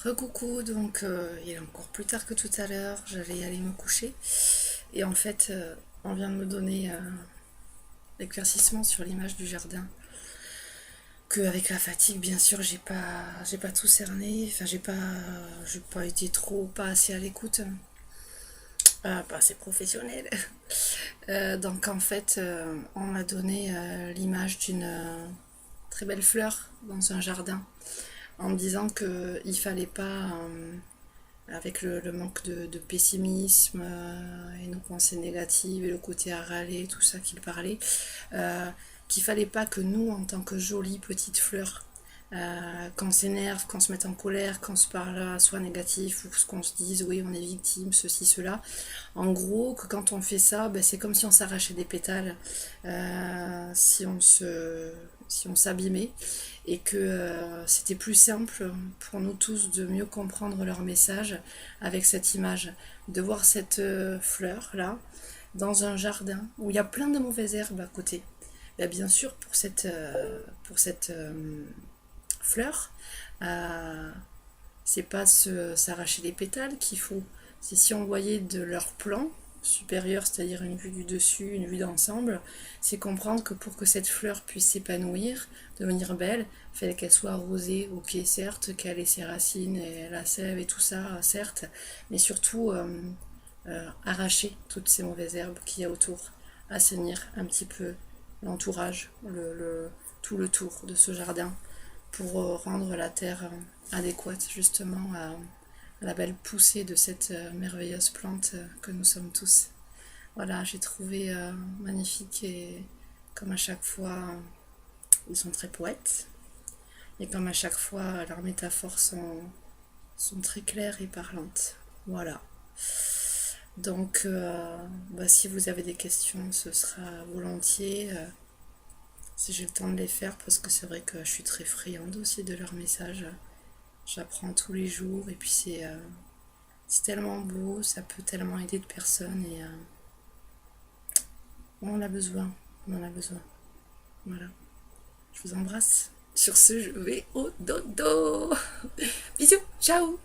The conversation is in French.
Recoucou, donc il est encore plus tard que tout à l'heure, j'allais aller me coucher. Et en fait, on vient de me donner l'éclaircissement sur l'image du jardin. Que avec la fatigue, bien sûr, j'ai pas tout cerné. Enfin, j'ai pas été pas assez à l'écoute, pas assez professionnelle. Donc en fait, on m'a donné l'image d'une très belle fleur dans un jardin, en me disant que il fallait pas avec le manque de pessimisme et nos pensées négatives et le côté à râler, tout ça qu'il parlait, euh, qu'il fallait pas que nous, en tant que jolies petites fleurs, qu'on s'énerve, qu'on se mette en colère, qu'on se parle soit négatif ou qu'on se dise oui on est victime, ceci, cela. En gros, que quand on fait ça, ben, c'est comme si on s'arrachait des pétales, si on s'abîmait, et que c'était plus simple pour nous tous de mieux comprendre leur message avec cette image, de voir cette fleur là dans un jardin où il y a plein de mauvaises herbes à côté. Ben, bien sûr, pour cette fleur, euh, c'est pas s'arracher les pétales qu'il faut. C'est si on voyait de leur plan supérieur, c'est-à-dire une vue du dessus, une vue d'ensemble, c'est comprendre que pour que cette fleur puisse s'épanouir, devenir belle, il fallait qu'elle soit arrosée, ok certes, qu'elle ait ses racines et la sève et tout ça, certes, mais surtout arracher toutes ces mauvaises herbes qu'il y a autour, assainir un petit peu l'entourage, tout le tour de ce jardin pour rendre la terre adéquate justement à la belle poussée de cette merveilleuse plante que nous sommes tous. Voilà, j'ai trouvé magnifique et comme à chaque fois, ils sont très poètes. Et comme à chaque fois, leurs métaphores sont très claires et parlantes. Voilà. Donc, si vous avez des questions, ce sera volontiers. Si j'ai le temps de les faire, parce que c'est vrai que je suis très friande aussi de leurs messages. J'apprends tous les jours et puis c'est tellement beau, ça peut tellement aider de personnes et on en a besoin, on en a besoin. Voilà, je vous embrasse. Sur ce, je vais au dodo. Bisous, ciao.